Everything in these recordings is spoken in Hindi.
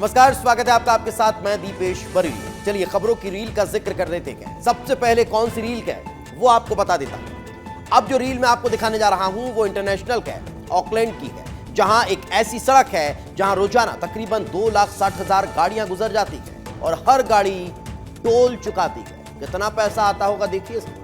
नमस्कार, स्वागत है आपका, आपके साथ मैं दीपेश बरेली। चलिए खबरों की रील का जिक्र कर लेते हैं। सबसे पहले कौन सी रील का है वो आपको बता देता हूं। अब जो रील मैं आपको दिखाने जा रहा हूं वो इंटरनेशनल का है, ऑकलैंड की है, जहां एक ऐसी सड़क है जहां रोजाना तकरीबन 2,60,000 गाड़ियां गुजर जाती है और हर गाड़ी टोल चुकाती है। कितना पैसा आता होगा देखिए इसको।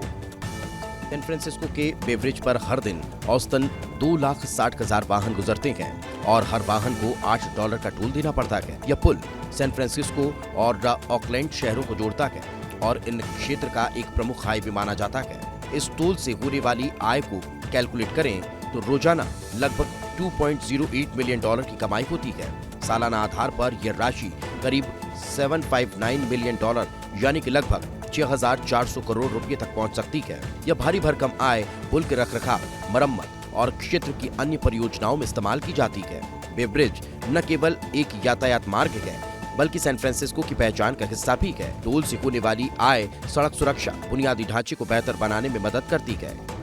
सैन फ्रांसिस्को के बेवरेज पर हर दिन औसतन 2,60,000 वाहन गुजरते हैं और हर वाहन को $8 का टोल देना पड़ता है। यह पुल सैन फ्रांसिस्को और ऑकलैंड शहरों को जोड़ता है और इन क्षेत्र का एक प्रमुख हाईवे माना जाता है। इस टोल से होने वाली आय को कैलकुलेट करें तो रोजाना लगभग $2.08 मिलियन की कमाई होती है। सालाना आधार पर यह राशि करीब $759 मिलियन यानी कि लगभग 6,400 करोड़ रुपए तक पहुंच सकती है। यह भारी भरकम आय पुल के रखरखाव, मरम्मत और क्षेत्र की अन्य परियोजनाओं में इस्तेमाल की जाती है। बे ब्रिज न केवल एक यातायात मार्ग है बल्कि सैन फ्रांसिस्को की पहचान का हिस्सा भी है। टोल से होने वाली आय सड़क सुरक्षा, बुनियादी ढांचे को बेहतर बनाने में मदद करती है।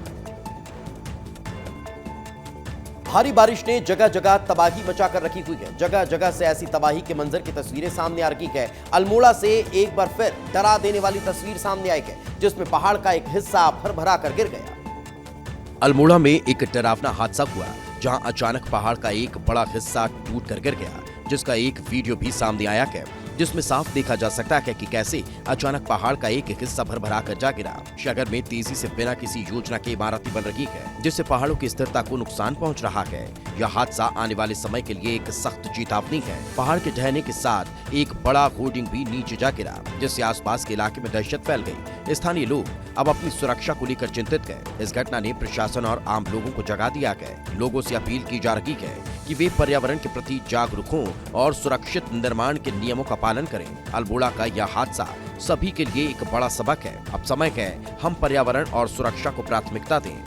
भारी बारिश ने जगह जगह तबाही मचा कर रखी हुई है। जगह जगह से ऐसी तबाही के मंजर की तस्वीरें सामने आ रही है। अल्मोड़ा से एक बार फिर डरा देने वाली तस्वीर सामने आई है, जिसमें पहाड़ का एक हिस्सा भर-भरा कर गिर गया। अल्मोड़ा में एक डरावना हादसा हुआ जहां अचानक पहाड़ का एक बड़ा हिस्सा टूट कर गिर गया, जिसका एक वीडियो भी सामने आया है, जिसमें साफ देखा जा सकता है कि कैसे अचानक पहाड़ का एक हिस्सा भर-भरा कर जा गिरा। शहर में तेजी से बिना किसी योजना के इमारतें बन रही है, जिससे पहाड़ों की स्थिरता को नुकसान पहुंच रहा है। यह हादसा आने वाले समय के लिए एक सख्त चेतावनी है। पहाड़ के ढहने के साथ एक बड़ा होर्डिंग भी नीचे जा गिरा, जिससे आसपास के इलाके में दहशत फैल गई। स्थानीय लोग अब अपनी सुरक्षा को लेकर चिंतित हैं। इस घटना ने प्रशासन और आम लोगों को जगा दिया है। लोगों से अपील की जा रही है कि वे पर्यावरण के प्रति जागरूक हों और सुरक्षित निर्माण के नियमों का पालन करें। अल्मोड़ा का यह हादसा सभी के लिए एक बड़ा सबक है। अब समय है हम पर्यावरण और सुरक्षा को प्राथमिकता दें।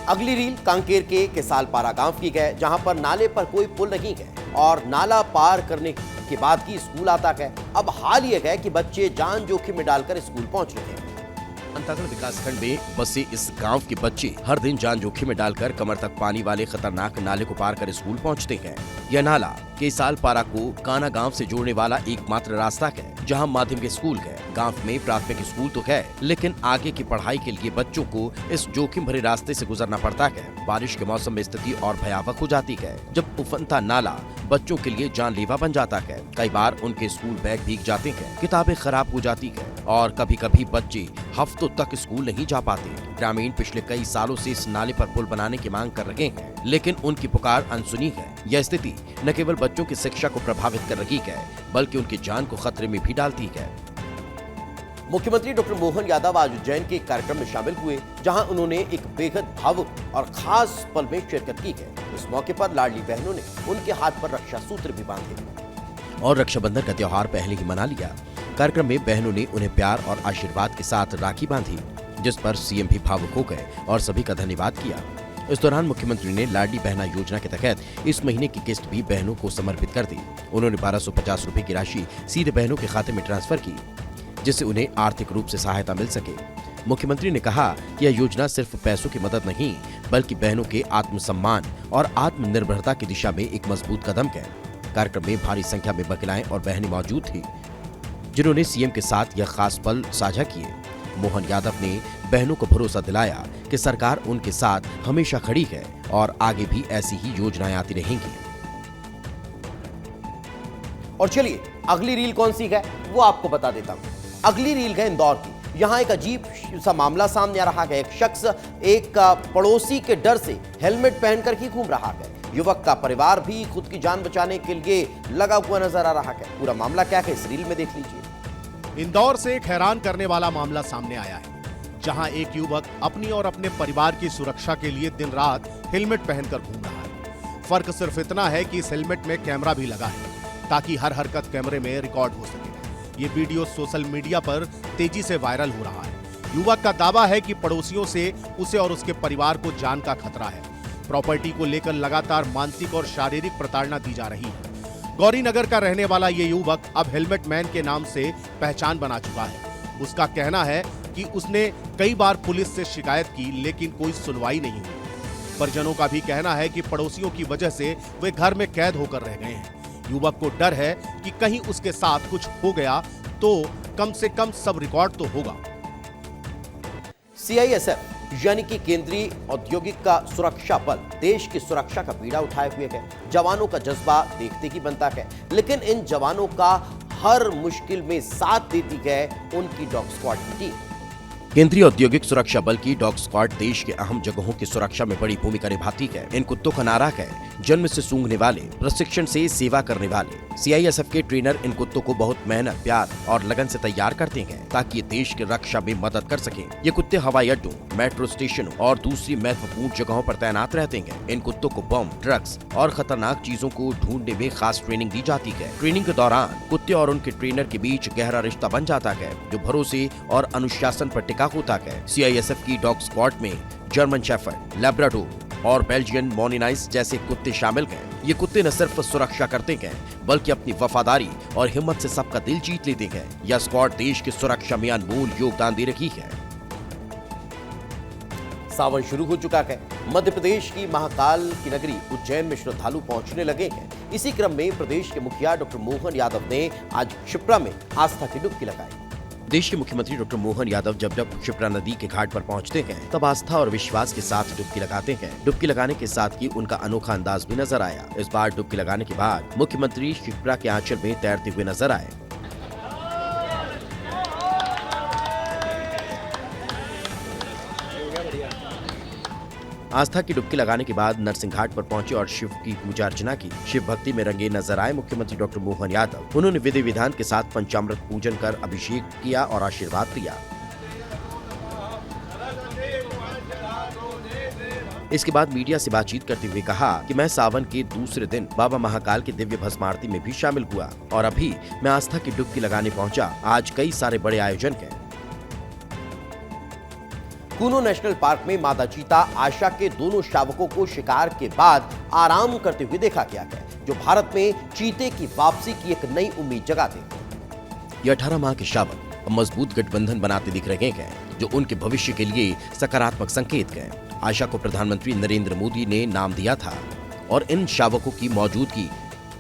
अगली रील कांकेर के केसालपारा गांव की है, जहां पर नाले पर कोई पुल नहीं है और नाला पार करने के बाद ही स्कूल आता है। अब हाल यह है कि बच्चे जान जोखिम में डालकर स्कूल पहुंच रहे हैं। अंतागढ़ विकासखंड में बसे इस गांव के बच्चे हर दिन जान जोखिम में डालकर कमर तक पानी वाले खतरनाक नाले को पार कर स्कूल पहुंचते हैं। यह नाला केसालपारा को काना गांव से जोड़ने वाला एकमात्र रास्ता है, जहां माध्यमिक स्कूल है। गांव में प्राथमिक स्कूल तो है, लेकिन आगे की पढ़ाई के लिए बच्चों को इस जोखिम भरे रास्ते से गुजरना पड़ता है। बारिश के मौसम में स्थिति और भयावह हो जाती है, जब उफनता नाला बच्चों के लिए जानलेवा बन जाता है। कई बार उनके स्कूल बैग भीग जाते हैं, किताबें खराब हो जाती है और कभी कभी बच्चे हफ्तों तक स्कूल नहीं जा पाते। ग्रामीण पिछले कई सालों से इस नाले पर पुल बनाने की मांग कर रहे हैं, लेकिन उनकी पुकार अनसुनी है। यह स्थिति न केवल बच्चों की शिक्षा को प्रभावित कर रही है बल्कि उनकी जान को खतरे में भी डालती है। मुख्यमंत्री डॉक्टर मोहन यादव आज उज्जैन के एक कार्यक्रम में शामिल हुए, जहां उन्होंने एक बेहद भावुक और खास पल में शिरकत की है। इस मौके पर लाडली बहनों ने उनके हाथ पर रक्षा सूत्र भी बांधे और रक्षाबंधन का त्योहार पहले ही मना लिया। कार्यक्रम में बहनों ने उन्हें प्यार और आशीर्वाद के साथ राखी बांधी, जिस पर सीएम भी भावुक हो गए और सभी का धन्यवाद किया। इस दौरान मुख्यमंत्री ने लाडली बहना योजना के तहत इस महीने की किस्त भी बहनों को समर्पित कर दी। उन्होंने 1250 रुपए की राशि सीधे बहनों के खाते में ट्रांसफर की, जिससे उन्हें आर्थिक रूप से सहायता मिल सके। मुख्यमंत्री ने कहा कि यह योजना सिर्फ पैसों की मदद नहीं बल्कि बहनों के आत्मसम्मान और आत्मनिर्भरता की दिशा में एक मजबूत कदम है। कार्यक्रम में भारी संख्या में महिलाएं और बहनें मौजूद थी, जिन्होंने सीएम के साथ यह खास पल साझा किए। मोहन यादव ने बहनों को भरोसा दिलाया कि सरकार उनके साथ हमेशा खड़ी है और आगे भी ऐसी ही योजनाएं आती रहेंगी। और चलिए अगली रील कौन सी है वो आपको बता देता हूं। अगली रील है इंदौर की। यहाँ एक अजीब सा मामला सामने आ रहा है। एक शख्स एक पड़ोसी के डर से हेलमेट पहनकर ही घूम रहा है। युवक का परिवार भी खुद की जान बचाने के लिए लगा हुआ नजर आ रहा है। पूरा मामला क्या है इस रील में देख लीजिए। इंदौर से एक हैरान करने वाला मामला सामने आया है, जहां एक युवक अपनी और अपने परिवार की सुरक्षा के लिए दिन रात हेलमेट पहनकर घूम रहा है। फर्क सिर्फ इतना है कि इस हेलमेट में कैमरा भी लगा है, ताकि हर हरकत कैमरे में रिकॉर्ड हो सके। ये वीडियो सोशल मीडिया पर तेजी से वायरल हो रहा है। युवक का दावा है कि पड़ोसियों से उसे और उसके परिवार को जान का खतरा है। प्रॉपर्टी को लेकर लगातार मानसिक और शारीरिक प्रताड़ना दी जा रही है। गौरीनगर का रहने वाला ये युवक अब हेलमेट मैन के नाम से पहचान बना चुका है। उसका कहना है कि उसने कई बार पुलिस से शिकायत की, लेकिन कोई सुनवाई नहीं हुई। परिजनों का भी कहना है कि पड़ोसियों की वजह से वे घर में कैद होकर रह गए हैं। युवक को डर है कि कहीं उसके साथ कुछ हो गया तो कम से कम सब रिकॉर्ड तो होगा। सीआईएसएफ यानी कि केंद्रीय औद्योगिक का सुरक्षा बल देश की सुरक्षा का बीड़ा उठाए हुए है। जवानों का जज्बा देखते ही बनता है, लेकिन इन जवानों का हर मुश्किल में साथ देती है उनकी डॉग स्क्वाड की टीम। केंद्रीय औद्योगिक सुरक्षा बल की डॉग स्क्वाड देश के अहम जगहों की सुरक्षा में बड़ी भूमिका निभाती है। इन कुत्तों का नारा है जन्म से सूंघने वाले, प्रशिक्षण से सेवा करने वाले। सीआईएसएफ के ट्रेनर इन कुत्तों को बहुत मेहनत, प्यार और लगन से तैयार करते हैं ताकि ये देश की रक्षा में मदद कर सकें। ये कुत्ते हवाई अड्डों, मेट्रो स्टेशनों और दूसरी महत्वपूर्ण जगहों पर तैनात रहते हैं। इन कुत्तों को बम, ड्रग्स और खतरनाक चीजों को ढूंढने में खास ट्रेनिंग दी जाती है। ट्रेनिंग के दौरान कुत्ते और उनके ट्रेनर के बीच गहरा रिश्ता बन जाता है जो भरोसे और अनुशासन पर टिका होता है। सीआईएसएफ की डॉग स्क्वाड में जर्मन शेफर्ड, लैब्राडोर और बेल्जियन मोनिनाइज जैसे कुत्ते शामिल हैं। ये कुत्ते न सिर्फ सुरक्षा करते हैं बल्कि अपनी वफादारी और हिम्मत से सबका दिल जीत लेते हैं। यह स्क्वाड देश की सुरक्षा में अनमोल योगदान दे रही है। सावन शुरू हो चुका है। मध्य प्रदेश की महाकाल की नगरी उज्जैन में श्रद्धालु पहुंचने लगे हैं। इसी क्रम में प्रदेश के मुखिया डॉक्टर मोहन यादव ने आज क्षिप्रा में आस्था की डुबकी लगाई। देश के मुख्यमंत्री डॉक्टर मोहन यादव जब क्षिप्रा नदी के घाट पर पहुंचते हैं तब आस्था और विश्वास के साथ डुबकी लगाते हैं। डुबकी लगाने के साथ ही उनका अनोखा अंदाज भी नजर आया। इस बार डुबकी लगाने के बाद मुख्यमंत्री क्षिप्रा के आंचल में तैरते हुए नजर आए। आस्था की डुबकी लगाने के बाद नरसिंह घाट पर पहुंचे और शिव की पूजा अर्चना की। शिव भक्ति में रंगे नजर आए मुख्यमंत्री डॉक्टर मोहन यादव। उन्होंने विधि विधान के साथ पंचामृत पूजन कर अभिषेक किया और आशीर्वाद दिया। इसके बाद मीडिया से बातचीत करते हुए कहा कि मैं सावन के दूसरे दिन बाबा महाकाल के दिव्य भस्म आरती में भी शामिल हुआ और अभी मैं आस्था की डुबकी लगाने पहुंचा। आज कई सारे बड़े आयोजन हैं। कूनो नेशनल पार्क में मादा चीता आशा के दोनों शावकों को शिकार के बाद आराम करते हुए देखा गया है, जो भारत में चीते की वापसी की एक नई उम्मीद जगाते हैं। ये 18 माह के शावक अब मजबूत गठबंधन बनाते दिख रहे हैं, जो उनके भविष्य के लिए सकारात्मक संकेत है। आशा को प्रधानमंत्री नरेंद्र मोदी ने नाम दिया था और इन शावकों की मौजूदगी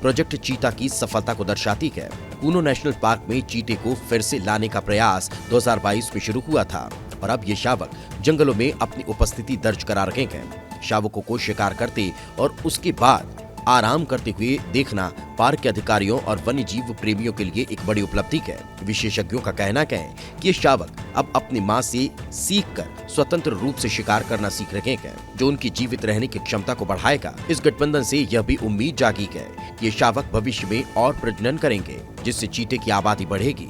प्रोजेक्ट चीता की सफलता को दर्शाती है। कूनो नेशनल पार्क में चीते को फिर से लाने का प्रयास 2022 में शुरू हुआ था और अब ये शावक जंगलों में अपनी उपस्थिति दर्ज करा रहे हैं। शावकों को शिकार करते और उसके बाद आराम करते हुए देखना पार्क के अधिकारियों और वन्य जीव प्रेमियों के लिए एक बड़ी उपलब्धि है। विशेषज्ञों का कहना है कि ये शावक अब अपनी मां से सीखकर स्वतंत्र रूप से शिकार करना सीख रहे हैं, जो उनकी जीवित रहने की क्षमता को बढ़ाएगा। इस गठबंधन से यह भी उम्मीद जागी है कि ये शावक भविष्य में और प्रजनन करेंगे, जिससे चीते की आबादी बढ़ेगी।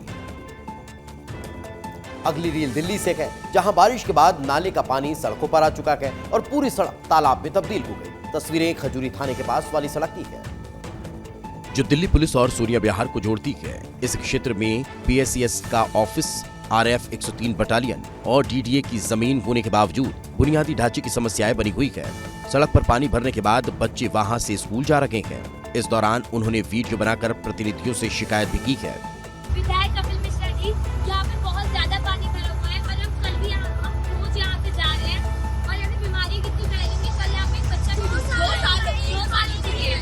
अगली रील दिल्ली से है, जहां बारिश के बाद नाले का पानी सड़कों पर आ चुका है और पूरी सड़क तालाब में तब्दील हो गई। तस्वीरें खजूरी थाने के पास वाली सड़क की है, जो दिल्ली पुलिस और सूर्या विहार को जोड़ती है। इस क्षेत्र में पीएससीएस का ऑफिस, आरएफ 103 बटालियन और डीडीए की जमीन होने के बावजूद बुनियादी ढांचे की समस्याएं बनी हुई है। सड़क पर पानी भरने के बाद बच्चे वहां से स्कूल जा रहे हैं। इस दौरान उन्होंने वीडियो बनाकर प्रतिनिधियों से शिकायत भी की है। विधायक कपिल मिश्रा जी, यहाँ पे बहुत ज्यादा पानी भरा हुआ है और हम कल भी हम रोज यहाँ पे जा रहे हैं और यहाँ पे बीमारी कितनी फैलेगी। कल यहाँ पे एक बच्चा 2 साल की है,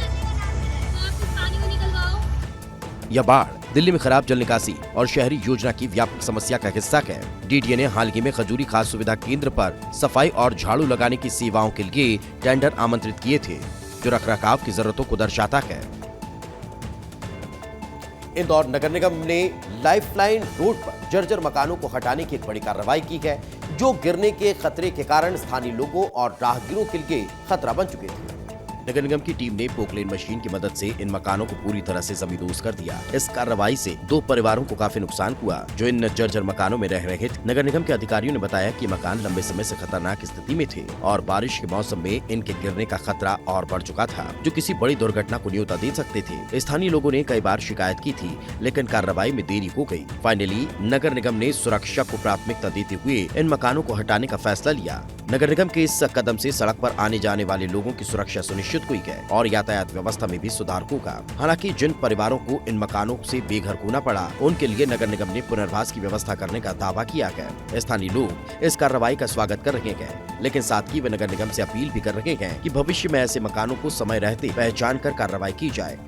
तो आप इस पानी को निकलवाओ। यह बाढ़ दिल्ली में खराब जल निकासी और शहरी योजना की व्यापक समस्या का हिस्सा है। डीडीए ने हाल ही में खजूरी खास सुविधा केंद्र पर सफाई और झाड़ू लगाने की सेवाओं के लिए टेंडर आमंत्रित किए थे, जो रखरखाव की जरूरतों को दर्शाता है। इंदौर नगर निगम ने लाइफलाइन रोड पर जर्जर मकानों को हटाने की एक बड़ी कार्रवाई की है, जो गिरने के खतरे के कारण स्थानीय लोगों और राहगीरों के लिए खतरा बन चुके थे। नगर निगम की टीम ने पोकलेन मशीन की मदद से इन मकानों को पूरी तरह से जमींदोज कर दिया। इस कार्रवाई से 2 परिवारों को काफी नुकसान हुआ, जो इन जर्जर मकानों में रह रहे थे। नगर निगम के अधिकारियों ने बताया कि मकान लंबे समय से खतरनाक स्थिति में थे और बारिश के मौसम में इनके गिरने का खतरा और बढ़ चुका था, जो किसी बड़ी दुर्घटना को न्योता दे सकते थे। स्थानीय लोगों ने कई बार शिकायत की थी, लेकिन कार्रवाई में देरी हो गई। फाइनली नगर निगम ने सुरक्षा को प्राथमिकता देते हुए इन मकानों को हटाने का फैसला लिया। नगर निगम के इस कदम से सड़क पर आने जाने वाले लोगों की सुरक्षा सुनिश्चित हुई है और यातायात व्यवस्था में भी सुधार होगा। हालांकि जिन परिवारों को इन मकानों से बेघर होना पड़ा, उनके लिए नगर निगम ने पुनर्वास की व्यवस्था करने का दावा किया है। स्थानीय लोग इस कार्रवाई का स्वागत कर रहे हैं, लेकिन साथ ही वे नगर निगम से अपील भी कर रहे हैं कि भविष्य में ऐसे मकानों को समय रहते पहचान कर कार्रवाई की जाए।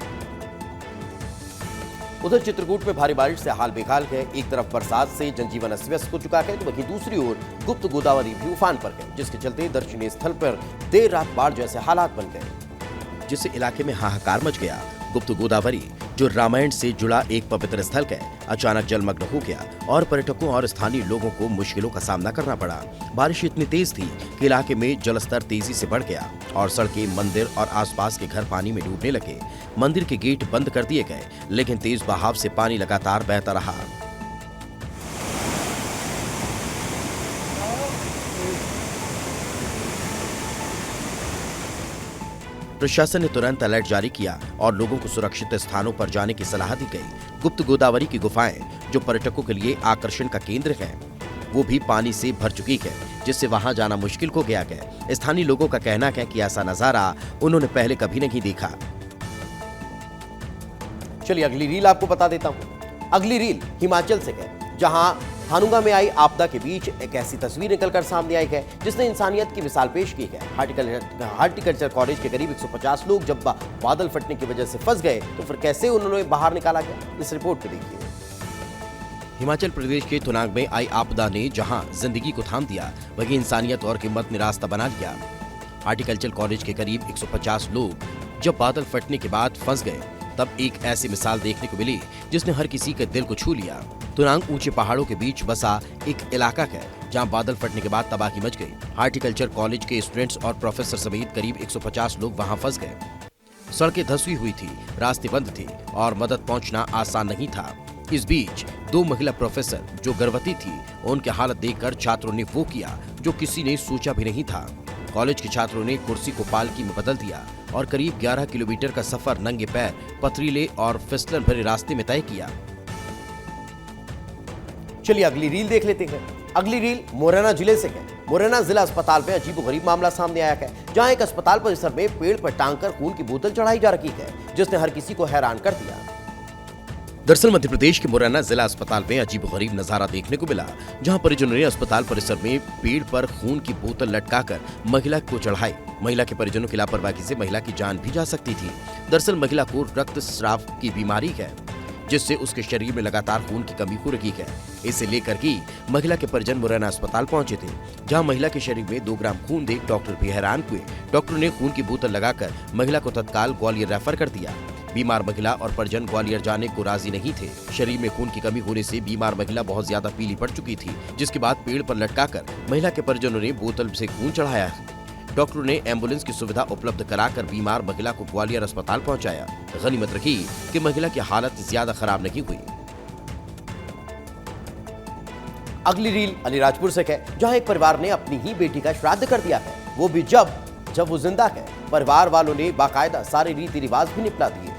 उधर चित्रकूट में भारी बारिश से हाल बेहाल है। एक तरफ बरसात से जनजीवन अस्त व्यस्त हो चुका है, तो वहीं दूसरी ओर गुप्त गोदावरी भी उफान पर है, जिसके चलते दर्शनीय स्थल पर देर रात बाढ़ जैसे हालात बन गए, जिससे इलाके में हाहाकार मच गया। गुप्त गोदावरी, जो रामायण से जुड़ा एक पवित्र स्थल है, अचानक जलमग्न हो गया और पर्यटकों और स्थानीय लोगों को मुश्किलों का सामना करना पड़ा। बारिश इतनी तेज थी कि इलाके में जलस्तर तेजी से बढ़ गया और सड़कें, मंदिर और आसपास के घर पानी में डूबने लगे। मंदिर के गेट बंद कर दिए गए, लेकिन तेज बहाव से पानी लगातार बहता रहा। प्रशासन ने तुरंत अलर्ट जारी किया और लोगों को सुरक्षित स्थानों पर जाने की सलाह दी गई। गुप्त गोदावरी की गुफाएं, जो पर्यटकों के लिए आकर्षण का केंद्र है, वो भी पानी से भर चुकी है, जिससे वहां जाना मुश्किल हो गया है। स्थानीय लोगों का कहना है कि ऐसा नजारा उन्होंने पहले कभी नहीं देखा। चलिए अगली रील आपको बता देता हूं। अगली रील हिमाचल से है, जहां हानुगा में आई आपदा के बीच एक ऐसी तस्वीर निकलकर सामने आई है जिसने इंसानियत की मिसाल पेश की है। हार्टिकल्चर कॉलेज के करीब 150 लोग जब बादल फटने की वजह से फंस गए, तो फिर कैसे उन्होंने बाहर निकाला गया, इस रिपोर्ट को देखिए। हिमाचल प्रदेश के तुनाग में आई आपदा ने जहां जिंदगी को थाम दिया, वहीं इंसानियत और हिम्मत ने रास्ता बना लिया। हार्टिकल्चर कॉलेज के करीब 150 लोग जब बादल फटने के बाद फंस गए, तब एक ऐसी मिसाल देखने को मिली जिसने हर किसी के दिल को छू लिया। तुनांग ऊंचे पहाड़ों के बीच बसा एक इलाका है जहां बादल फटने के बाद तबाही मच गई। हार्टिकल्चर कॉलेज के स्टूडेंट्स और प्रोफेसर समेत करीब 150 लोग वहां फंस गए। सड़कें धंसी हुई थी, रास्ते बंद थे और मदद पहुंचना आसान नहीं था। इस बीच 2 महिला प्रोफेसर जो गर्भवती थी, उनकी हालत देखकर छात्रों ने वो किया जो किसी ने सोचा भी नहीं था। कॉलेज के छात्रों ने कुर्सी को पालकी में बदल दिया और करीब 11 किलोमीटर का सफर नंगे पैर पथरीले और फिसलन भरे रास्ते में तय किया। चलिए अगली रील देख लेते हैं। अगली रील मुरैना जिले से है। मुरैना जिला अस्पताल में अजीबोगरीब मामला सामने आया है, जहां एक अस्पताल परिसर में पेड़ पर टांगकर खून की बोतल चढ़ाई जा रही है, जिसने हर किसी को हैरान कर दिया। दरअसल मध्य प्रदेश के मुरैना जिला अस्पताल में अजीबोगरीब नजारा देखने को मिला, जहां परिजनों ने अस्पताल परिसर में पेड़ पर खून की बोतल लटकाकर महिला को चढ़ाई। महिला के परिजनों की लापरवाही से महिला की जान भी जा सकती थी। दरअसल महिला को रक्तस्राव की बीमारी है, जिससे उसके शरीर में लगातार खून की कमी हो रही है। इसे लेकर ही महिला के परिजन मुरैना अस्पताल पहुंचे थे, जहां महिला के शरीर में 2 ग्राम खून देख डॉक्टर भी हैरान हुए। डॉक्टर ने खून की बोतल लगाकर महिला को तत्काल ग्वालियर रेफर कर दिया। बीमार महिला और परिजन ग्वालियर जाने को राजी नहीं थे। शरीर में खून की कमी होने से बीमार महिला बहुत ज्यादा पीली पड़ चुकी थी, जिसके बाद पेड़ पर लटकाकर महिला के परिजनों ने बोतल से खून चढ़ाया। डॉक्टरों ने एम्बुलेंस की सुविधा उपलब्ध कराकर बीमार महिला को ग्वालियर अस्पताल पहुंचाया। गनीमत रखी कि महिला की हालत ज्यादा खराब नहीं हुई। अगली रील अलीराजपुर से है, जहां एक परिवार ने अपनी ही बेटी का श्राद्ध कर दिया है, वो भी जब वो जिंदा है। परिवार वालों ने बाकायदा सारे रीति रिवाज भी निपटा दिए।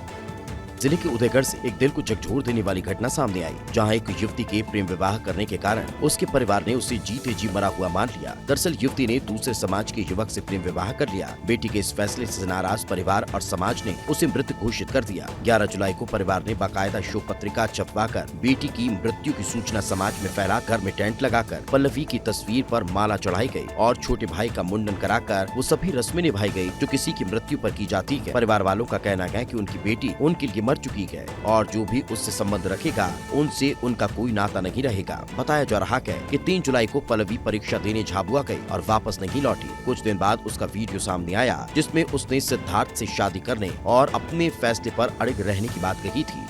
जिले के उदयगढ़ से एक दिल को झकझोर देने वाली घटना सामने आई, जहां एक युवती के प्रेम विवाह करने के कारण उसके परिवार ने उसे जीते जी मरा हुआ मान लिया। दरअसल युवती ने दूसरे समाज के युवक से प्रेम विवाह कर लिया। बेटी के इस फैसले से नाराज परिवार और समाज ने उसे मृत घोषित कर दिया। 11 जुलाई को परिवार ने बाकायदा शोक पत्रिका छपवाकर बेटी की मृत्यु की सूचना समाज में फैला, घर में टेंट लगाकर पल्लवी की तस्वीर पर माला चढ़ाई गई और छोटे भाई का मुंडन कराकर वो सभी रस्में निभाई गई जो किसी की मृत्यु पर की जाती है। परिवार वालों का कहना है कि उनकी बेटी उनके लिए मर चुकी है और जो भी उससे संबंध रखेगा उनसे उनका कोई नाता नहीं रहेगा। बताया जा रहा है कि 3 जुलाई को पल्लवी परीक्षा देने झाबुआ गई और वापस नहीं लौटी। कुछ दिन बाद उसका वीडियो सामने आया, जिसमें उसने सिद्धार्थ से शादी करने और अपने फैसले पर अड़िग रहने की बात कही थी।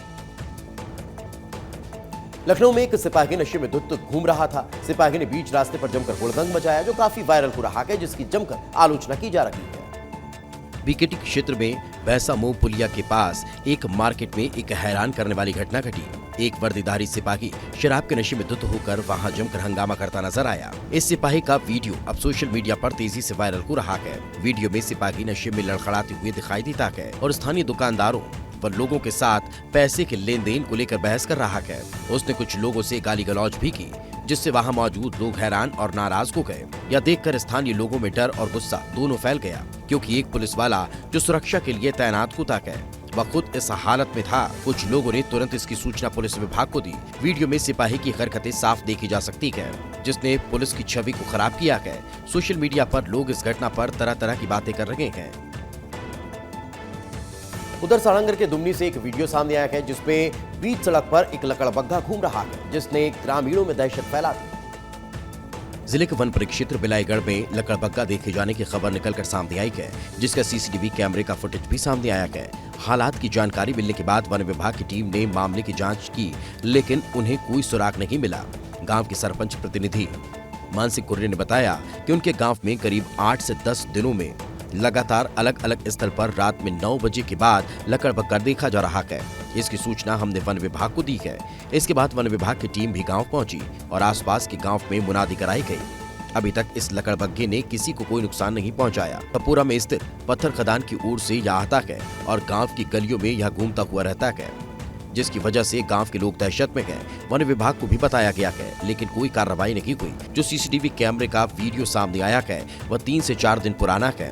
लखनऊ में एक सिपाही नशे में धुत घूम रहा था। सिपाही ने बीच रास्ते पर जमकर हुड़दंग मचाया, जो काफी वायरल हो रहा है, जिसकी जमकर आलोचना की जा रही है। बीकेटी क्षेत्र में भैंसा मुंह पुलिया के पास एक मार्केट में एक हैरान करने वाली घटना घटी। एक वर्दीधारी सिपाही शराब के नशे में धुत होकर वहां जमकर हंगामा करता नजर आया। इस सिपाही का वीडियो अब सोशल मीडिया पर तेजी से वायरल हो रहा है। वीडियो में सिपाही नशे में लड़खड़ाते हुए दिखाई देता है और स्थानीय दुकानदारों व लोगों के साथ पैसे के लेन देन को लेकर बहस कर रहा है। उसने कुछ लोगों से गाली गलौज भी की। जिससे वहां मौजूद लोग हैरान और नाराज हो गए। यह देखकर स्थानीय लोगों में डर और गुस्सा दोनों फैल गया, क्योंकि एक पुलिस वाला जो सुरक्षा के लिए तैनात होता है वह खुद इस हालत में था। कुछ लोगों ने तुरंत इसकी सूचना पुलिस विभाग को दी। वीडियो में सिपाही की हरकतें साफ देखी जा सकती है, जिसने पुलिस की छवि को खराब किया है। सोशल मीडिया पर लोग इस घटना पर तरह तरह की बातें कर रहे हैं। उधर सारंगढ़ के दुमनी से एक वीडियो सामने आया है जिसमें बीच सड़क पर एक लकड़बग्घा घूम रहा है, जिसने ग्रामीणों में दहशत फैला दी। जिले के वन परिक्षेत्र बिलाईगढ़ में लकड़बग्घा देखे जाने की खबर निकलकर सामने आई है, जिसका सीसीटीवी कैमरे का फुटेज भी सामने आया है। हालात की जानकारी मिलने के बाद वन विभाग की टीम ने मामले की जांच की, लेकिन उन्हें कोई सुराग नहीं मिला। गांव के सरपंच प्रतिनिधि मानसिक कुर्रे ने बताया कि उनके गांव में करीब 8 से 10 दिनों में लगातार अलग अलग स्थल पर रात में 9 बजे के बाद लकड़बग्घा देखा जा रहा है। इसकी सूचना हमने वन विभाग को दी है। इसके बाद वन विभाग की टीम भी गांव पहुंची और आसपास के गांव में मुनादी कराई गई। अभी तक इस लकड़बग्घे ने किसी को कोई नुकसान नहीं पहुंचाया। कपूरा में स्थित पत्थर खदान की ओर से यह आता है और गांव की गलियों में यह घूमता हुआ रहता है, जिसकी वजह से गांव के लोग दहशत में गए। वन विभाग को भी बताया गया है, लेकिन कोई कार्रवाई नहीं हुई। जो सीसीटीवी कैमरे का वीडियो सामने आया है वह 3 से 4 दिन पुराना है।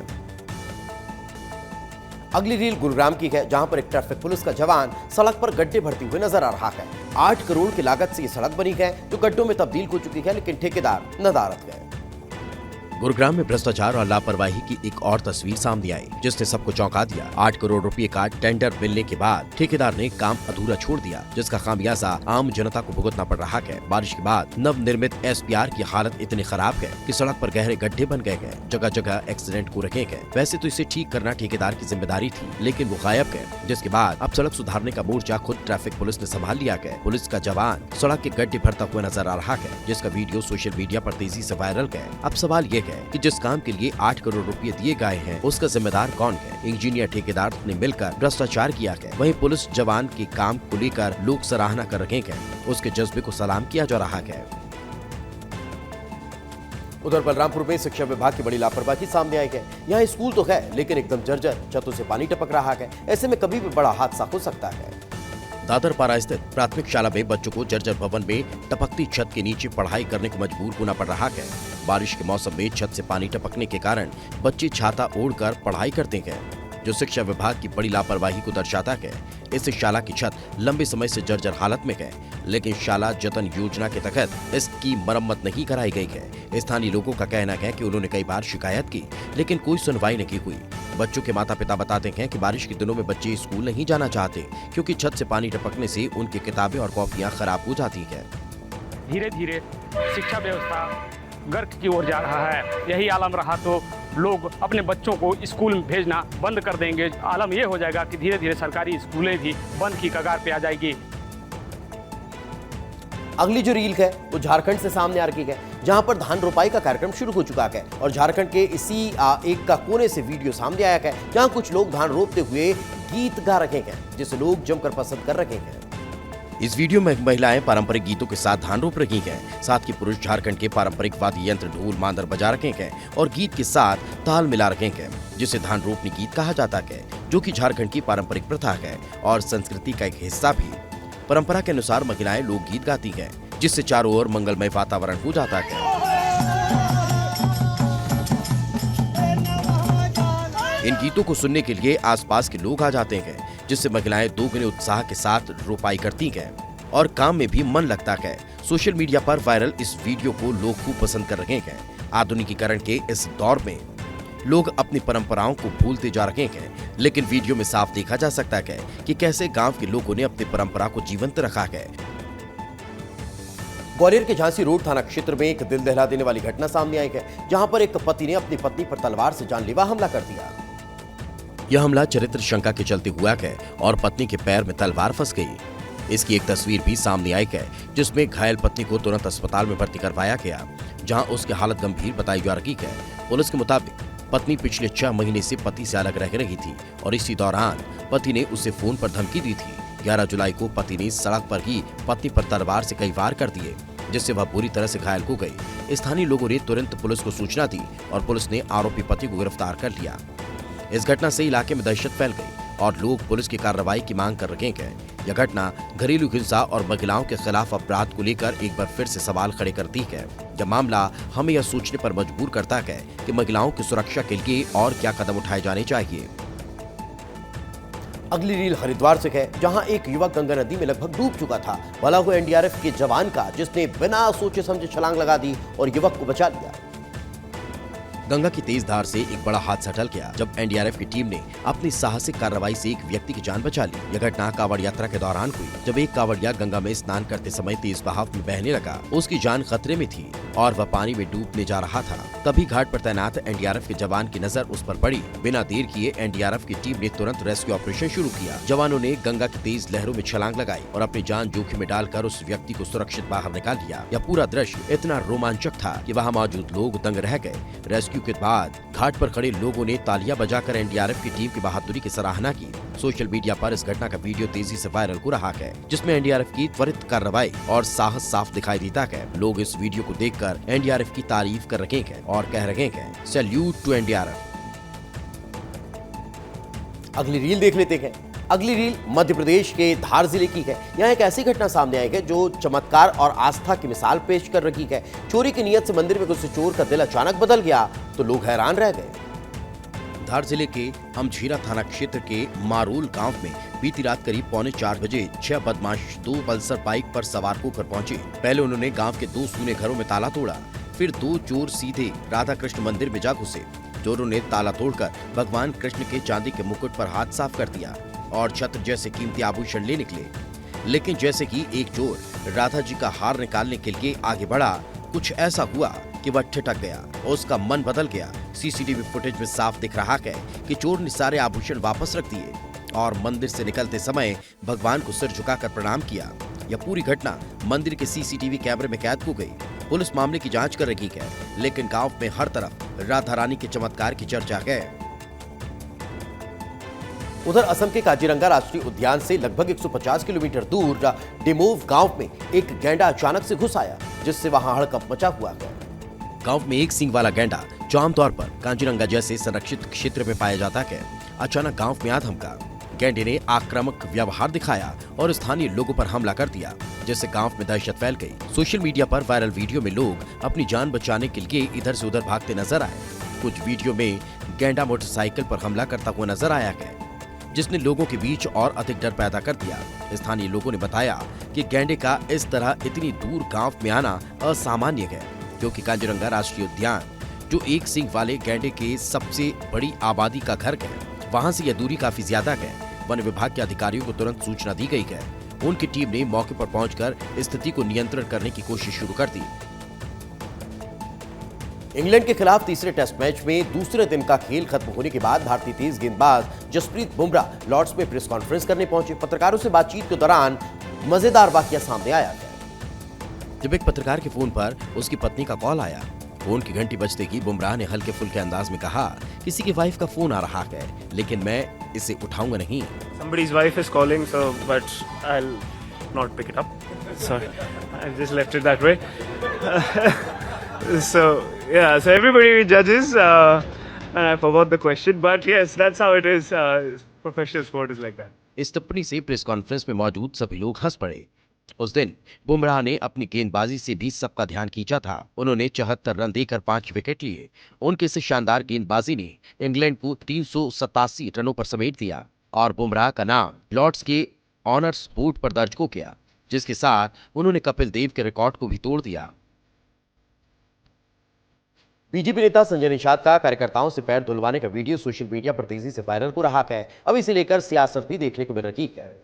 अगली रील गुरुग्राम की है, जहां पर एक ट्रैफिक पुलिस का जवान सड़क पर गड्ढे भरते हुए नजर आ रहा है। 8 करोड़ की लागत से ये सड़क बनी है जो गड्ढों में तब्दील हो चुकी है, लेकिन ठेकेदार नदारत गए। गुरुग्राम में भ्रष्टाचार और लापरवाही की एक और तस्वीर सामने आई, जिसने सबको चौंका दिया। 8 करोड़ रुपए का टेंडर मिलने के बाद ठेकेदार ने काम अधूरा छोड़ दिया, जिसका खामियाजा आम जनता को भुगतना पड़ रहा है। बारिश के बाद नव निर्मित SPR की हालत इतनी खराब है कि सड़क पर गहरे गड्ढे बन गए हैं, जगह जगह एक्सीडेंट हो रहे हैं। वैसे तो इसे ठीक करना ठेकेदार की जिम्मेदारी थी, लेकिन वो गायब है, जिसके बाद अब सड़क सुधारने का मोर्चा खुद ट्रैफिक पुलिस ने संभाल लिया है। पुलिस का जवान सड़क के गड्ढे भरता हुआ नजर आ रहा है, जिसका वीडियो सोशल मीडिया पर तेजी से वायरल है। अब सवाल ये है कि जिस काम के लिए 8 करोड़ रुपए दिए गए हैं, उसका जिम्मेदार कौन है? इंजीनियर ठेकेदार ने मिलकर भ्रष्टाचार किया है। वहीं पुलिस जवान के काम को लेकर लोग सराहना कर रहे हैं, उसके जज्बे को सलाम किया जा रहा है। उधर बलरामपुर में शिक्षा विभाग की बड़ी लापरवाही सामने आई है। यहाँ स्कूल तो है, लेकिन एकदम जर्जर, छतों से पानी टपक रहा है। ऐसे में कभी भी बड़ा हादसा हो सकता है। दादरपारा स्थित प्राथमिक शाला में बच्चों को जर्जर भवन में टपकती छत के नीचे पढ़ाई करने को मजबूर होना पड़ रहा है। बारिश के मौसम में छत से पानी टपकने के कारण बच्चे छाता ओढ़कर पढ़ाई करते हैं, जो शिक्षा विभाग की बड़ी लापरवाही को दर्शाता है। इस शाला की छत लंबे समय से जर्जर हालत में है, लेकिन शाला जतन योजना के तहत इसकी मरम्मत नहीं कराई गई है। स्थानीय लोगों का कहना है कि उन्होंने कई बार शिकायत की, लेकिन कोई सुनवाई नहीं हुई। बच्चों के माता पिता बताते हैं कि बारिश के दिनों में बच्चे स्कूल नहीं जाना चाहते, क्योंकि छत से पानी टपकने से उनकी किताबें और कॉपियां खराब हो जाती है। धीरे धीरे शिक्षा व्यवस्था गर्क की ओर जा रहा है। यही आलम रहा तो लोग अपने बच्चों को स्कूल में भेजना बंद कर देंगे। आलम ये हो जाएगा कि धीरे धीरे सरकारी स्कूलें भी बंद की कगार पे आ जाएगी। अगली जो रील है वो झारखंड से सामने आ रही है, जहां पर धान रोपाई का कार्यक्रम शुरू हो चुका है और झारखंड के इसी एक का कोने से वीडियो सामने आया है, जहां कुछ लोग धान रोपते हुए गीत गा रहे हैं, जिसे लोग जमकर पसंद कर रहे हैं। इस वीडियो में महिलाएं पारंपरिक गीतों के साथ धान रोप रही हैं, साथ ही पुरुष झारखंड के पारंपरिक वाद्य यंत्र ढोल मांदर बजा रहे हैं और गीत के साथ ताल मिला रहे हैं, जिसे धान रोपनी गीत कहा जाता है, जो कि झारखंड की पारंपरिक प्रथा है और संस्कृति का एक हिस्सा भी। परंपरा के अनुसार महिलाएं लोकगीत गाती हैं, जिससे चारों ओर मंगलमय वातावरण हो जाता है। इन गीतों को सुनने के लिए आसपास के लोग आ जाते हैं, जिससे महिलाएं दोगुने उत्साह के साथ रोपाई करती हैं और काम में भी मन लगता है। सोशल मीडिया पर वायरल इस वीडियो को लोग खूब पसंद कर रहे हैं। आधुनिकीकरण के इस दौर में लोग अपनी परंपराओं को भूलते जा रहे हैं, लेकिन वीडियो में साफ देखा जा सकता है कि कैसे गांव के लोगों ने अपनी परंपरा को जीवंत रखा है। ग्वालियर के झांसी रोड थाना क्षेत्र में एक दिल दहला देने वाली घटना सामने आई है, जहां पर एक पति ने अपनी पत्नी पर तलवार से जानलेवा हमला कर दिया। यह हमला चरित्र शंका के चलते हुआ है और पत्नी के पैर में तलवार फंस गई। इसकी एक तस्वीर भी सामने आई है, जिसमें घायल पत्नी को तुरंत अस्पताल में भर्ती करवाया गया, जहां उसकी हालत गंभीर बताई जा रही है। पुलिस के मुताबिक पत्नी पिछले 6 महीने से पति से अलग रह रही थी और इसी दौरान पति ने उसे फोन पर धमकी दी थी। 11 जुलाई को पति ने सड़क पर ही पत्नी पर तलवार से कई वार कर दिए, जिससे वह बुरी तरह से घायल हो गई। स्थानीय लोगों ने तुरंत पुलिस को सूचना दी और पुलिस ने आरोपी पति को गिरफ्तार कर लिया। इस घटना से इलाके में दहशत फैल गई। और लोग पुलिस की कार्रवाई की मांग कर रहे हैं। यह घटना घरेलू हिंसा और महिलाओं के खिलाफ अपराध को लेकर एक बार फिर से सवाल खड़े करती है। यह मामला हमें यह सोचने पर मजबूर करता है कि महिलाओं की सुरक्षा के लिए और क्या कदम उठाए जाने चाहिए। अगली रील हरिद्वार से है, जहां एक युवक गंगा नदी में लगभग डूब चुका था। भला हुआ एनडीआरएफ के जवान का, जिसने बिना सोचे समझे छलांग लगा दी और युवक को बचा लिया। गंगा की तेज धार से एक बड़ा हादसा टल गया जब एनडीआरएफ की टीम ने अपनी साहसिक कार्रवाई से एक व्यक्ति की जान बचा ली। यह घटना कांवड़ यात्रा के दौरान हुई, जब एक कांवड़िया गंगा में स्नान करते समय तेज बहाव में बहने लगा। उसकी जान खतरे में थी और वह पानी में डूबने जा रहा था। तभी घाट पर तैनात एनडीआरएफ के जवान की नजर उस पर पड़ी। बिना देर किए एनडीआरएफ की टीम ने तुरंत रेस्क्यू ऑपरेशन शुरू किया। जवानों ने गंगा की तेज लहरों में छलांग लगाई और अपनी जान जोखिम में डालकर उस व्यक्ति को सुरक्षित बाहर निकाल लिया। यह पूरा दृश्य इतना रोमांचक था कि वहाँ मौजूद लोग दंग रह गए। रेस्क्यू के बाद घाट पर खड़े लोगों ने तालियां बजाकर एनडीआरएफ की टीम की बहादुरी की सराहना की। सोशल मीडिया पर इस घटना का वीडियो तेजी से वायरल हो रहा है, जिसमें एनडीआरएफ की त्वरित कार्रवाई और साहस साफ दिखाई देता है। लोग इस वीडियो को देखकर एनडीआरएफ की तारीफ कर रहे हैं और कह रहे हैं, सैल्यूट टू एनडीआरएफ। अगली रील देख लेते हैं। अगली रील मध्य प्रदेश के धार जिले की है। यहाँ एक ऐसी घटना सामने आई है जो चमत्कार और आस्था की मिसाल पेश कर रही है। चोरी की नीयत से मंदिर में घुसे चोर का दिल अचानक बदल गया तो लोग हैरान रह गए। धार जिले के अमझीरा थाना क्षेत्र के मारूल गांव में बीती रात करीब 3:45 बजे 6 बदमाश 2 पल्सर बाइक पर सवार होकर पहुंचे। पहले उन्होंने गांव के 2 सूने घरों में ताला तोड़ा, फिर 2 चोर सीधे राधा कृष्ण मंदिर में जा घुसे। चोरों ने ताला तोड़कर भगवान कृष्ण के चांदी के मुकुट पर हाथ साफ कर दिया और छत्र जैसे कीमती आभूषण ले निकले। लेकिन जैसे कि एक चोर राधा जी का हार निकालने के लिए आगे बढ़ा, कुछ ऐसा हुआ कि वह ठिठक गया, उसका मन बदल गया। सीसीटीवी फुटेज में साफ दिख रहा है कि चोर ने सारे आभूषण वापस रख दिए और मंदिर से निकलते समय भगवान को सिर झुकाकर प्रणाम किया। यह पूरी घटना मंदिर के सीसीटीवी कैमरे में कैद हो गई। पुलिस मामले की जांच कर रही है, लेकिन गांव में हर तरफ राधा रानी के चमत्कार की चर्चा है। उधर असम के काजीरंगा राष्ट्रीय उद्यान से लगभग 150 किलोमीटर दूर डिमोव गांव में एक गैंडा अचानक से घुस आया, जिससे वहां हड़कंप मचा हुआ है। गांव में एक सींग वाला गैंडा, जो आमतौर पर काजीरंगा जैसे संरक्षित क्षेत्र में पाया जाता है, अचानक गांव में आ धमका। गैंडे ने आक्रामक व्यवहार दिखाया और स्थानीय लोगों पर हमला कर दिया, जिससे गांव में दहशत फैल गई। सोशल मीडिया पर वायरल वीडियो में लोग अपनी जान बचाने के लिए इधर से उधर भागते नजर आए। कुछ वीडियो में गैंडा मोटरसाइकिल पर हमला करता हुआ नजर आया है, जिसने लोगों के बीच और अधिक डर पैदा कर दिया। स्थानीय लोगों ने बताया कि गैंडे का इस तरह इतनी दूर गांव में आना असामान्य है, क्योंकि काजीरंगा राष्ट्रीय उद्यान, जो एक सींग वाले गैंडे के सबसे बड़ी आबादी का घर है, वहां से यह दूरी काफी ज्यादा है। वन विभाग के अधिकारियों को तुरंत सूचना दी गई है। उनकी टीम ने मौके पर पहुंचकर स्थिति को नियंत्रण करने की कोशिश शुरू कर दी। इंग्लैंड के खिलाफ तीसरे टेस्ट मैच में दूसरे दिन का खेल खत्म होने के बाद भारतीय तेज गेंदबाज जसप्रीत बुमराह लॉर्ड्स में प्रेस कॉन्फ्रेंस करने पहुंचे। पत्रकारों से बातचीत के दौरान मजेदार वाकया सामने आया है। जब एक पत्रकार के फोन पर उसकी पत्नी का कॉल आया, फोन की घंटी बजते ही बुमराह ने हल्के फुल्के अंदाज में कहा, किसी की वाइफ का फोन आ रहा है, लेकिन मैं इसे उठाऊंगा नहीं। Somebody's wife is calling, so but I'll not pick it up. Sorry, I just left it that way. So yeah, so everybody judges, and I forgot the question, but yes, that's how it is. Professional sport is like that. इस टिप्पणी से प्रेस कॉन्फ्रेंस में मौजूद सभी लोग हंस पड़े। उस दिन बुमराह ने अपनी गेंदबाजी से भी सबका ध्यान खींचा था। उन्होंने 74 रन देकर 5 विकेट लिए। उनकी इस शानदार गेंदबाजी ने इंग्लैंड को 387 रनों पर समेट दिया और बुमराह का नाम लॉर्ड्स के ऑनर्स बोर्ड पर दर्ज हो गया, जिसके साथ उन्होंने कपिल देव के रिकॉर्ड को भी तोड़ दिया। बीजेपी नेता संजय निषाद का कार्यकर्ताओं से पैर धुलवाने का वीडियो सोशल मीडिया पर तेजी से वायरल हो रहा है। अब इसे लेकर सियासत भी देखने को मिल रही है।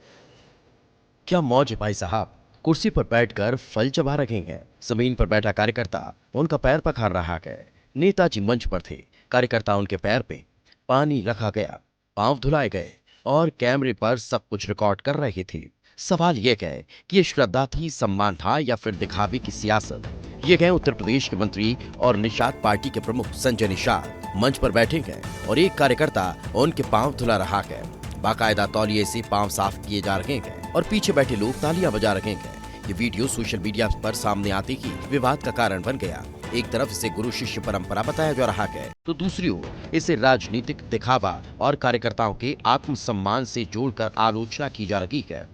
क्या मौज है भाई साहब, कुर्सी पर बैठकर फल चबा रहे हैं। जमीन पर बैठा कार्यकर्ता उनका पैर पखार रहा है। नेताजी मंच पर थे, कार्यकर्ता उनके पैर पे पानी रखा गया, पांव धुलाए गए और कैमरे पर सब कुछ रिकॉर्ड कर रहे थे। सवाल यह है कि ये श्रद्धा थी, सम्मान था या फिर दिखावे की सियासत। ये गए उत्तर प्रदेश के मंत्री और निषाद पार्टी के प्रमुख संजय निषाद मंच पर बैठे हैं और एक कार्यकर्ता उनके पांव धुला रहा है। बाकायदा तौलिए से पांव साफ किए जा रहे हैं और पीछे बैठे लोग तालियां बजा रहे हैं। ये वीडियो सोशल मीडिया पर सामने आते ही विवाद का कारण बन गया। एक तरफ इसे गुरु शिष्य परंपरा बताया जा रहा है तो दूसरी ओर इसे राजनीतिक दिखावा और कार्यकर्ताओं के आत्मसम्मान से जोड़कर आलोचना की जा रही है।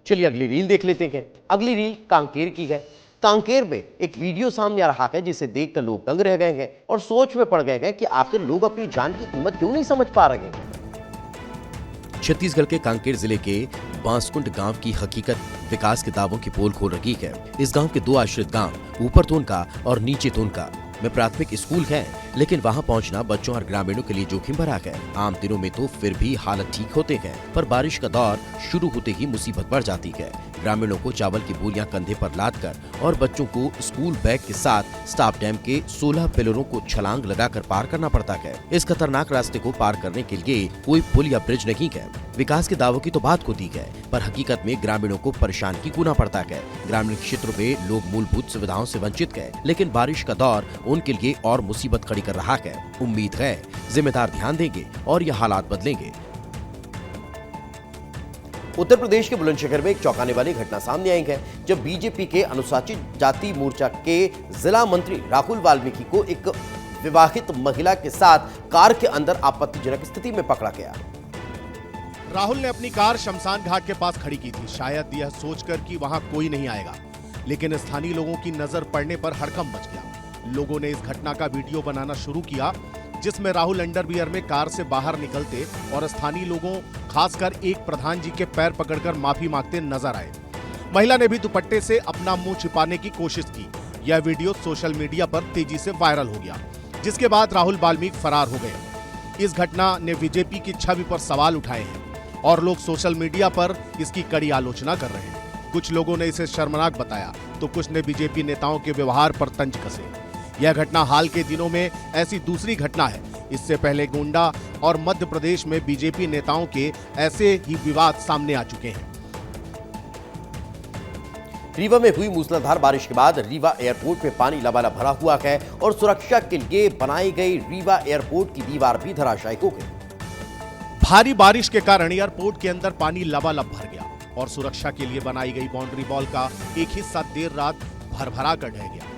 चलिए अगली रील देख लेते हैं। अगली रील कांकेर की है। कांकेर में एक वीडियो सामने आ रहा है जिसे देखकर लोग दंग रह गए हैं और सोच में पड़ गए हैं कि आखिर लोग अपनी जान की कीमत क्यों नहीं समझ पा रहे हैं। छत्तीसगढ़ के कांकेर जिले के बांसकुंड गांव की हकीकत विकास के दावों की पोल खोल रही है। इस गांव के दो आश्रित गांव ऊपर तोनका और नीचे तोनका में प्राथमिक स्कूल है, लेकिन वहां पहुंचना बच्चों और ग्रामीणों के लिए जोखिम भरा है। आम दिनों में तो फिर भी हालत ठीक होते हैं, पर बारिश का दौर शुरू होते ही मुसीबत बढ़ जाती है। ग्रामीणों को चावल की बोरियां कंधे पर लादकर और बच्चों को स्कूल बैग के साथ स्टाफ डैम के 16 पिलरों को छलांग लगाकर पार करना पड़ता है। इस खतरनाक रास्ते को पार करने के लिए कोई पुल या ब्रिज नहीं है। विकास के दावों की तो बात होती है, पर हकीकत में ग्रामीणों को परेशान ही होना पड़ता है। ग्रामीण क्षेत्रों में लोग मूलभूत सुविधाओं से वंचित है, लेकिन बारिश का दौर उनके लिए और मुसीबत खड़ी कर रहा है। उम्मीद है जिम्मेदार ध्यान देंगे और ये हालात बदलेंगे। उत्तर प्रदेश के बुलंदशहर में एक चौंकाने वाली घटना सामने आई है, जब बीजेपी के अनुसूचित जाति मोर्चा के जिला मंत्री राहुल वाल्मीकि को एक विवाहित महिला के साथ कार के अंदर आपत्तिजनक स्थिति में पकड़ा गया। राहुल ने अपनी कार शमशान घाट के पास खड़ी की थी, शायद यह सोचकर कि वहां कोई नहीं आएगा, लेकिन स्थानीय लोगों की नजर पड़ने पर हड़कंप मच गया। लोगों ने इस घटना का वीडियो बनाना शुरू किया, जिसमें राहुल अंडरवियर में कार से बाहर निकलते और स्थानीय लोगों खासकर एक प्रधान जी के पैर पकड़कर माफी मांगते नजर आए। महिला ने भी दुपट्टे से अपना मुंह छिपाने की कोशिश की। यह वीडियो सोशल मीडिया पर तेजी से वायरल हो गया, जिसके बाद राहुल वाल्मीकि फरार हो गए। इस घटना ने बीजेपी की छवि पर सवाल उठाए हैं और लोग सोशल मीडिया पर इसकी कड़ी आलोचना कर रहे हैं। कुछ लोगों ने इसे शर्मनाक बताया तो कुछ ने बीजेपी नेताओं के व्यवहार पर तंज कसे। यह घटना हाल के दिनों में ऐसी दूसरी घटना है। इससे पहले गोंडा और मध्य प्रदेश में बीजेपी नेताओं के ऐसे ही विवाद सामने आ चुके हैं। रीवा में हुई मूसलाधार बारिश के बाद रीवा एयरपोर्ट में पानी लबालब भरा हुआ है और सुरक्षा के लिए बनाई गई रीवा एयरपोर्ट की दीवार भी धराशायी हो गई। भारी बारिश के कारण एयरपोर्ट के अंदर पानी लबालब भर गया और सुरक्षा के लिए बनाई गई बाउंड्री वॉल का एक हिस्सा देर रात भरभरा कर ढह गया।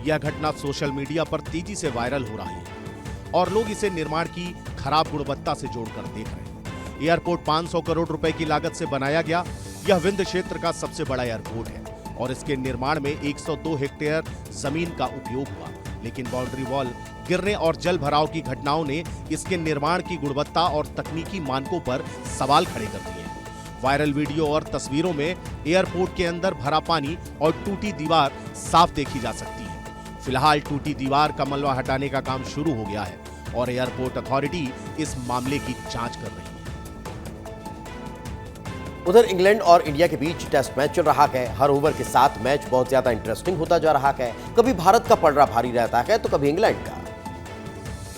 यह घटना सोशल मीडिया पर तेजी से वायरल हो रही है और लोग इसे निर्माण की खराब गुणवत्ता से जोड़कर देख रहे हैं। एयरपोर्ट 500 करोड़ रुपए की लागत से बनाया गया। यह विंध्य क्षेत्र का सबसे बड़ा एयरपोर्ट है और इसके निर्माण में 102 हेक्टेयर जमीन का उपयोग हुआ, लेकिन बाउंड्री वॉल गिरने और जल भराव की घटनाओं ने इसके निर्माण की गुणवत्ता और तकनीकी मानकों पर सवाल खड़े कर दिए। वायरल वीडियो और तस्वीरों में एयरपोर्ट के अंदर भरा पानी और टूटी दीवार साफ देखी जा सकती है। फिलहाल टूटी दीवार का मलबा हटाने का काम शुरू हो गया है और एयरपोर्ट अथॉरिटी इस मामले की जांच कर रही है। उधर इंग्लैंड और इंडिया के बीच टेस्ट मैच चल रहा है। हर ओवर के साथ मैच बहुत ज्यादा इंटरेस्टिंग होता जा रहा है। कभी भारत का पलड़ा भारी रहता है तो कभी इंग्लैंड का।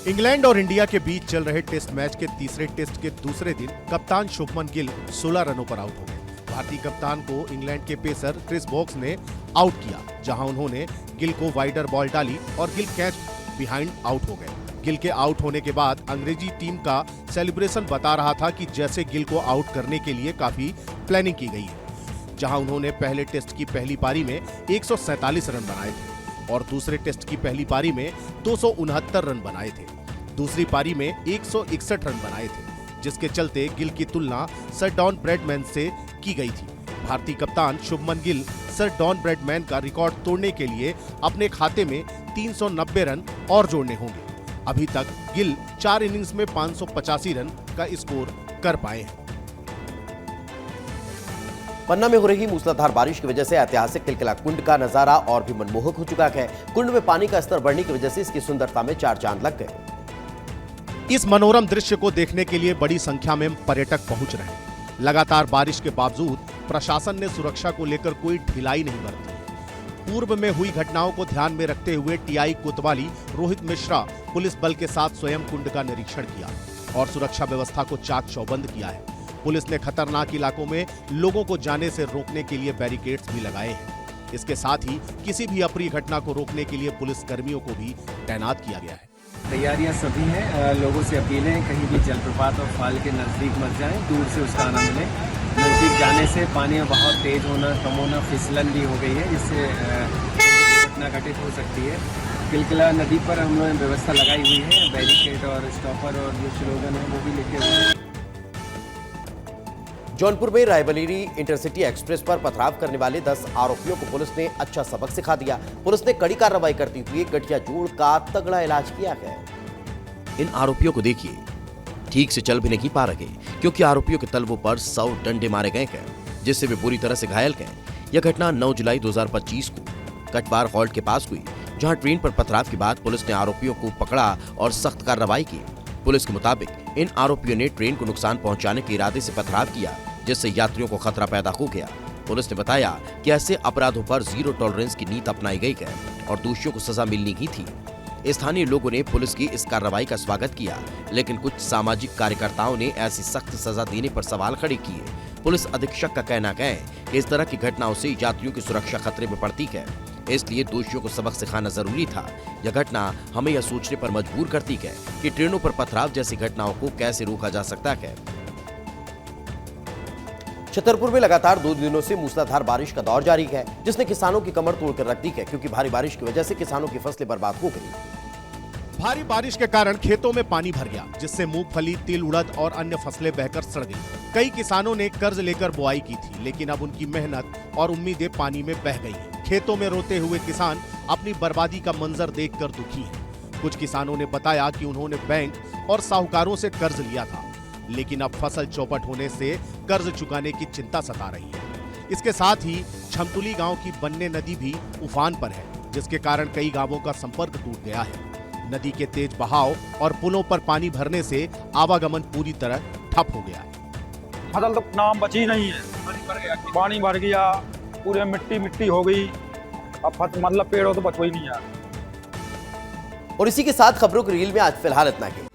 इंग्लैंड और इंडिया के बीच चल रहे टेस्ट मैच के तीसरे टेस्ट के दूसरे दिन कप्तान शुभमन गिल 16 रनों पर आउट हो गए। भारतीय कप्तान को इंग्लैंड के पेसर क्रिस वोक्स ने आउट किया, जहां उन्होंने गिल को वाइडर बॉल डाली और गिल कैच बिहाइंड आउट हो गए। गिल के आउट होने के बाद अंग्रेजी टीम का सेलिब्रेशन बता रहा था कि जैसे गिल को आउट करने के लिए काफी प्लानिंग की गई है। जहां उन्होंने पहले टेस्ट की पहली पारी में 147 रन बनाए थे और दूसरे टेस्ट की पहली पारी में 269 रन बनाए थे। दूसरी पारी में 161 रन बनाए थे, जिसके चलते गिल की तुलना सर डॉन ब्रैडमैन से की गई थी। भारतीय कप्तान Shubman Gill sir Don Bradman का रिकॉर्ड तोड़ने के लिए अपने खाते में 390 रन और जोड़ने होंगे। अभी तक गिल 4 इनिंग्स में 585 रन का स्कोर कर पाए हैं। पन्ना में हो रही मूसलाधार बारिश की वजह से ऐतिहासिक किलकिला कुंड का नजारा और भी मनमोहक हो चुका है। कुंड में पानी का स्तर बढ़ने की वजह से इसकी सुंदरता में 4 चांद लग गए। इस मनोरम दृश्य को देखने के लिए बड़ी संख्या में पर्यटक पहुंच रहे हैं। लगातार बारिश के बावजूद प्रशासन ने सुरक्षा को लेकर कोई ढिलाई नहीं बरती। पूर्व में हुई घटनाओं को ध्यान में रखते हुए टीआई कोतवाली रोहित मिश्रा पुलिस बल के साथ स्वयं कुंड का निरीक्षण किया और सुरक्षा व्यवस्था को चाक चौबंद किया है। पुलिस ने खतरनाक इलाकों में लोगों को जाने से रोकने के लिए बैरिकेड्स भी लगाए हैं। इसके साथ ही किसी भी अप्रिय घटना को रोकने के लिए पुलिस कर्मियों को भी तैनात किया गया है। तैयारियां सभी हैं। लोगों से अपील है कहीं भी जलप्रपात और फाल के नजदीक मत जाएं, दूर से उसका आनंद लें। नजदीक जाने से पानी में बहुत तेज होना, कम होना, फिसलन भी हो गई है, जिससे दुर्घटना घटित हो सकती है। किलकिला नदी पर हम लोगों ने व्यवस्था लगाई हुई है, बैरिकेड और स्टॉपर और जो स्लोगन है वो भी लिखे हुए हैं। जौनपुर में रायबरेली इंटरसिटी एक्सप्रेस पर पथराव करने वाले 10 आरोपियों को पुलिस ने अच्छा सबक सिखा दिया। पुलिस ने कड़ी कार्रवाई करते हुए गठिया जोड़ का तगड़ा इलाज किया है। इन आरोपियों को देखिए, ठीक से चल भी नहीं पा रहे क्योंकि आरोपियों के तलवों पर 100 डंडे मारे गए हैं, जिससे वे बुरी तरह से घायल गए। यह घटना 9 जुलाई 2025 को कटवार हॉल्ट के पास हुई, जहां ट्रेन पर पथराव के बाद पुलिस ने आरोपियों को पकड़ा और सख्त कार्रवाई की। पुलिस के मुताबिक इन आरोपियों ने ट्रेन को नुकसान पहुंचाने के इरादे से पथराव किया, जिससे यात्रियों को खतरा पैदा हो गया। पुलिस ने बताया कि ऐसे अपराधों पर जीरो टॉलरेंस की नीति अपनाई गई है और दोषियों को सजा मिलनी ही थी। स्थानीय लोगों ने पुलिस की इस कार्रवाई का स्वागत किया, लेकिन कुछ सामाजिक कार्यकर्ताओं ने ऐसी सख्त सजा देने पर सवाल खड़े किए। पुलिस अधीक्षक का कहना है कि इस तरह की घटनाओं से यात्रियों की सुरक्षा खतरे में पड़ती है, इसलिए दोषियों को सबक सिखाना जरूरी था। यह घटना हमें यह सोचने पर मजबूर करती है कि ट्रेनों पर पथराव जैसी घटनाओं को कैसे रोका जा सकता है। छतरपुर में लगातार 2 दिनों से मूसलाधार बारिश का दौर जारी है, जिसने किसानों की कमर तोड़कर रख दी है, क्योंकि भारी बारिश की वजह से किसानों की फसलें बर्बाद हो गई। भारी बारिश के कारण खेतों में पानी भर गया, जिससे मूंगफली, तिल, उड़द और अन्य फसलें बहकर सड़ गई। कई किसानों ने कर्ज लेकर बुआई की थी, लेकिन अब उनकी मेहनत और उम्मीदें पानी में बह गई हैं। खेतों में रोते हुए किसान अपनी बर्बादी का मंजर देखकर दुखी हैं। कुछ किसानों ने बताया कि उन्होंने बैंक और साहूकारों से कर्ज लिया था, लेकिन अब फसल चौपट होने से कर्ज चुकाने की चिंता सता रही है। इसके साथ ही छमतुली गांव की बन्ने नदी भी उफान पर है, जिसके कारण कई गांवों का संपर्क टूट गया है। नदी के तेज बहाव और पुलों पर पानी भरने से आवागमन पूरी तरह ठप हो गया है। फसल तो नाम बची नहीं है, पानी भर गया, पूरे मिट्टी मिट्टी हो गई। अब मतलब पेड़ों तो बचो ही नहीं यार। और इसी के साथ खबरों की रील में आज फिलहाल इतना ही।